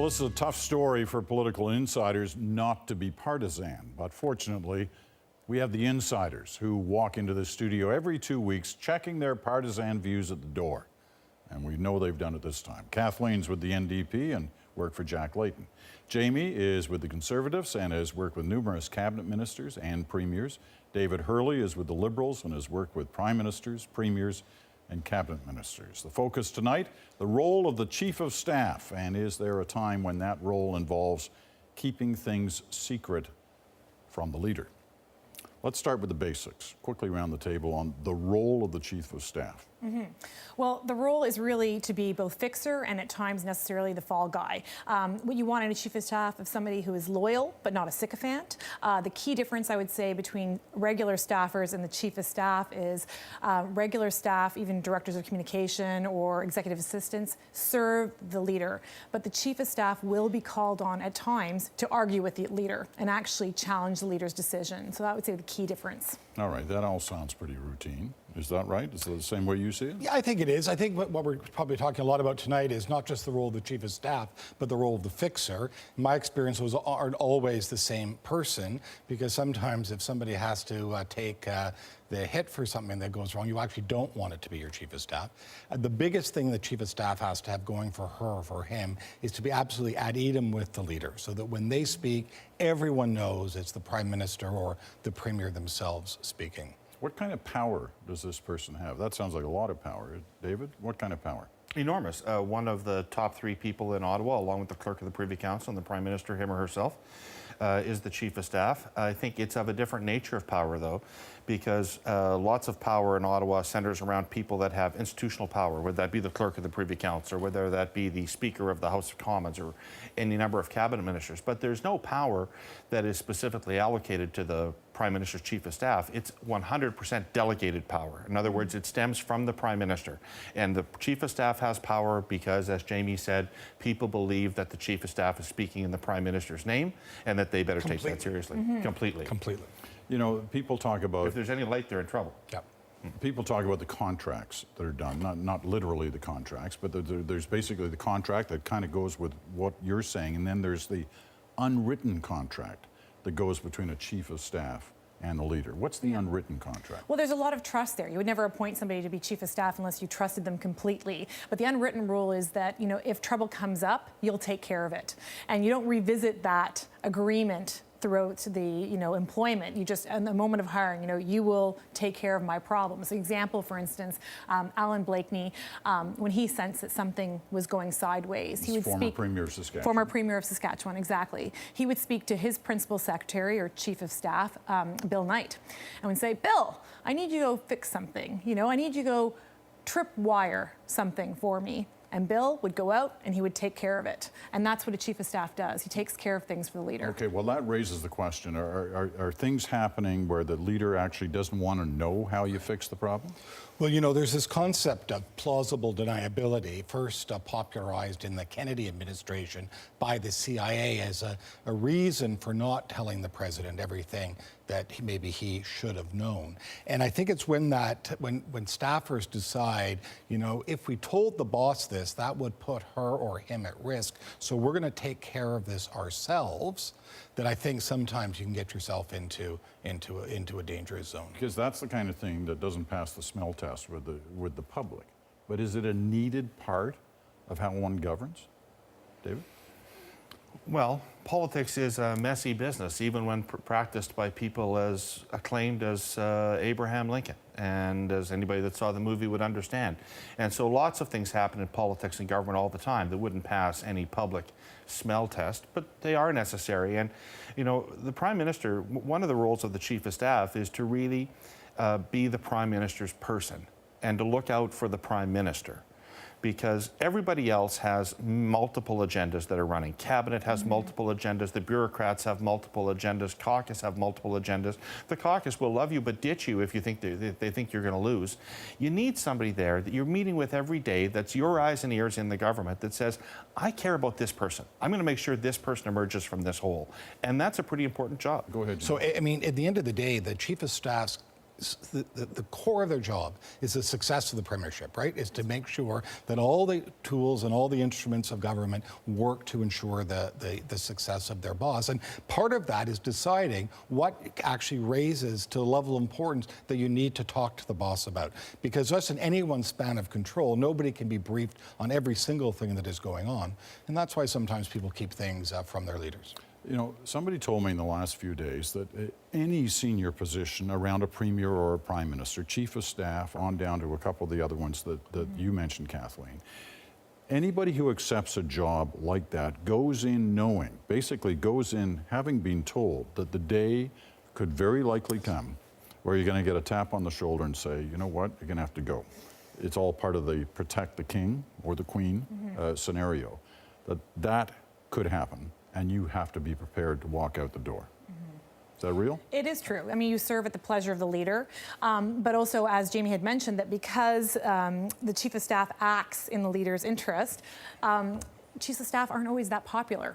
Well, this is a tough story for political insiders not to be partisan, but fortunately, we have the insiders who walk into the studio every 2 weeks checking their partisan views at the door. And we know they've done it this time. Kathleen's with the NDP and worked for Jack Layton. Jamie is with the Conservatives and has worked with numerous cabinet ministers and premiers. David Hurley is with the Liberals and has worked with prime ministers, premiers, and cabinet ministers. The focus tonight, the role of the Chief of Staff, and is there a time when that role involves keeping things secret from the leader? Let's start with the basics, quickly around the table on the role of the Chief of Staff. Well, the role is really to be both fixer and at times necessarily the fall guy. What you want in a chief of staff is somebody who is loyal but not a sycophant. The key difference, I would say, between regular staffers and the chief of staff is regular staff, even directors of communication or executive assistants, serve the leader. But the chief of staff will be called on at times to argue with the leader and actually challenge the leader's decision. So that would say the key difference. All right, that all sounds pretty routine. Is that right? Is that the same way you see it? Yeah, I think it is. I think what we're probably talking a lot about tonight is not just the role of the chief of staff, but the role of the fixer. In my experience, those aren't always the same person, because sometimes if somebody has to take the hit for something that goes wrong, you actually don't want it to be your chief of staff. The biggest thing the chief of staff has to have going for her or for him is to be absolutely ad idem with the leader, so that when they speak, everyone knows it's the prime minister or the premier themselves speaking. What kind of power does this person have? That sounds like a lot of power. David, what kind of power? Enormous. One of the top 3 people in Ottawa, along with the clerk of the Privy Council and the Prime Minister, him or herself, is the Chief of Staff. I think it's of a different nature of power, though, because lots of power in Ottawa centers around people that have institutional power, whether that be the clerk of the Privy Council, or whether that be the Speaker of the House of Commons, or any number of cabinet ministers. But there's no power that is specifically allocated to the Prime Minister's Chief of Staff. It's 100% delegated power. In other words, it stems from the Prime Minister. And the Chief of Staff has power because, as Jamie said, people believe that the Chief of Staff is speaking in the Prime Minister's name and that they better take that seriously. Completely. You know, people talk about... If there's any light, they're in trouble. Yeah. People talk about the contracts that are done, not literally the contracts, but there's basically the contract that kind of goes with what you're saying, and then there's the unwritten contract that goes between a chief of staff and the leader. What's the unwritten contract? Well, there's a lot of trust there. You would never appoint somebody to be chief of staff unless you trusted them completely. But the unwritten rule is that, you know, if trouble comes up, you'll take care of it. And you don't revisit that agreement throughout the, you know, employment. You just, in the moment of hiring, you know, you will take care of my problems. Example, for instance, Alan Blakeney, when he sensed that something was going sideways, he would former speak... Premier of Saskatchewan. Former Premier of Saskatchewan, exactly. He would speak to his principal secretary or chief of staff, Bill Knight, and would say, Bill, I need you to go fix something. You know, I need you to go tripwire something for me. And Bill would go out and he would take care of it. And that's what a chief of staff does. He takes care of things for the leader. Okay, well, that raises the question. Are things happening where the leader actually doesn't want to know how you fix the problem? Well, you know, there's this concept of plausible deniability, first popularized in the Kennedy administration by the CIA as a reason for not telling the president everything that maybe he should have known. And I think it's when staffers decide, you know, if we told the boss this, that would put her or him at risk, so we're going to take care of this ourselves, that I think sometimes you can get yourself into a dangerous zone. Because that's the kind of thing that doesn't pass the smell test with the public. But is it a needed part of how one governs? David? Well, politics is a messy business, even when practiced by people as acclaimed as Abraham Lincoln, and as anybody that saw the movie would understand. And so lots of things happen in politics and government all the time that wouldn't pass any public smell test, but they are necessary. And, you know, the Prime Minister, one of the roles of the Chief of Staff is to really be the Prime Minister's person and to look out for the Prime Minister, because everybody else has multiple agendas that are running. Cabinet has multiple agendas. The bureaucrats have multiple agendas. Caucus have multiple agendas. The caucus will love you but ditch you if you think they think you're going to lose. You need somebody there that you're meeting with every day that's your eyes and ears in the government that says, I care about this person. I'm going to make sure this person emerges from this hole. And that's a pretty important job. Go ahead, Jim. So, I mean, at the end of the day, the chief of staff's the core of their job is the success of the premiership, right? Is to make sure that all the tools and all the instruments of government work to ensure the success of their boss. And part of that is deciding what actually raises to a level of importance that you need to talk to the boss about. Because just in any one span of control, nobody can be briefed on every single thing that is going on. And that's why sometimes people keep things from their leaders. You know, somebody told me in the last few days that any senior position around a premier or a prime minister, chief of staff, on down to a couple of the other ones that you mentioned, Kathleen, anybody who accepts a job like that goes in knowing, basically goes in having been told that the day could very likely come where you're going to get a tap on the shoulder and say, you know what, you're going to have to go. It's all part of the protect the king or the queen scenario. That could happen. And you have to be prepared to walk out the door. Is that real? It is true. I mean, you serve at the pleasure of the leader, but also, as Jamie had mentioned, that because the chief of staff acts in the leader's interest, chiefs of staff aren't always that popular.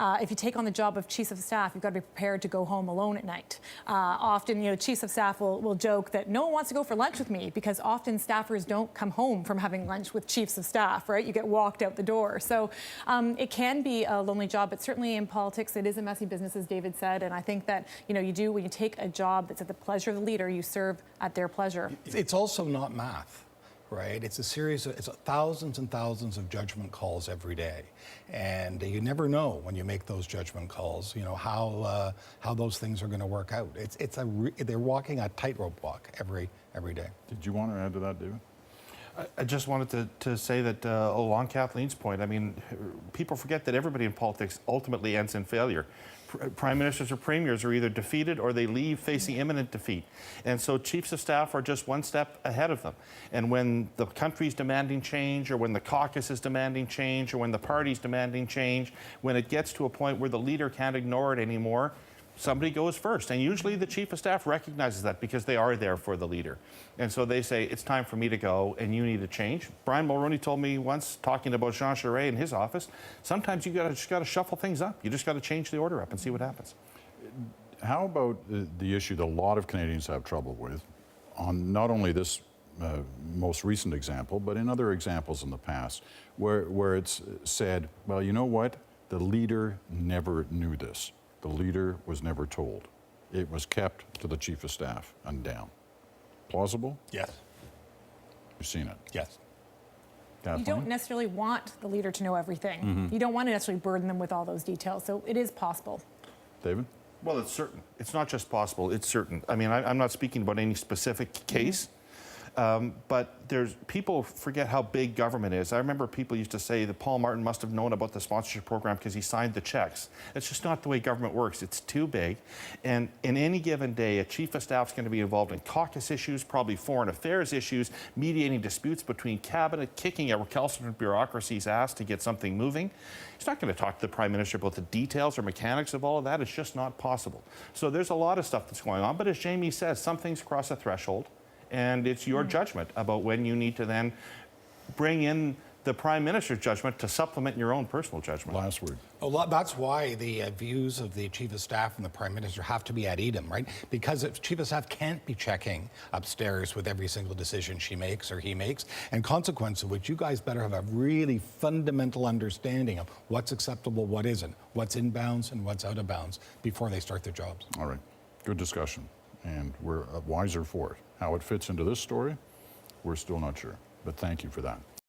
If you take on the job of chief of staff, you've got to be prepared to go home alone at night. Often, you know, chiefs of staff will joke that no one wants to go for lunch with me because often staffers don't come home from having lunch with chiefs of staff, right? You get walked out the door. So it can be a lonely job, but certainly in politics, it is a messy business, as David said. And I think that, you know, when you take a job that's at the pleasure of the leader, you serve at their pleasure. It's also not math. Right? It's a series of thousands and thousands of judgment calls every day. And you never know when you make those judgment calls, you know, how those things are going to work out. They're walking a tightrope walk every day. Did you want to add to that, David? I just wanted to say that along Kathleen's point, I mean, people forget that everybody in politics ultimately ends in failure. Prime ministers or premiers are either defeated or they leave facing imminent defeat. And so chiefs of staff are just one step ahead of them. And when the country's demanding change, or when the caucus is demanding change, or when the party's demanding change, when it gets to a point where the leader can't ignore it anymore, somebody goes first. And usually the chief of staff recognizes that because they are there for the leader. And so they say, it's time for me to go and you need to change. Brian Mulroney told me once, talking about Jean Charest in his office, sometimes you just got to shuffle things up. You just got to change the order up and see what happens. How about the issue that a lot of Canadians have trouble with, on not only this most recent example, but in other examples in the past, where it's said, well, you know what? The leader never knew this. The leader was never told. It was kept to the chief of staff and down. Plausible? Yes. You've seen it? Yes. Kathleen? You don't necessarily want the leader to know everything. You don't want to necessarily burden them with all those details. So it is possible. David? Well, it's certain. It's not just possible, it's certain. I mean, I'm not speaking about any specific case, but people forget how big government is. I remember people used to say that Paul Martin must have known about the sponsorship program because he signed the checks. It's just not the way government works. It's too big. And in any given day, a chief of staff is going to be involved in caucus issues, probably foreign affairs issues, mediating disputes between cabinet, kicking a recalcitrant bureaucracy's ass to get something moving. He's not going to talk to the Prime Minister about the details or mechanics of all of that. It's just not possible. So there's a lot of stuff that's going on. But as Jamie says, some things cross a threshold. And it's your judgment about when you need to then bring in the Prime Minister's judgment to supplement your own personal judgment. Last word. That's why the views of the Chief of Staff and the Prime Minister have to be ad idem, right? Because the Chief of Staff can't be checking upstairs with every single decision she makes or he makes, and consequence of which you guys better have a really fundamental understanding of what's acceptable, what isn't, what's in bounds and what's out of bounds before they start their jobs. All right. Good discussion. And we're wiser for it. How it fits into this story, we're still not sure. But thank you for that.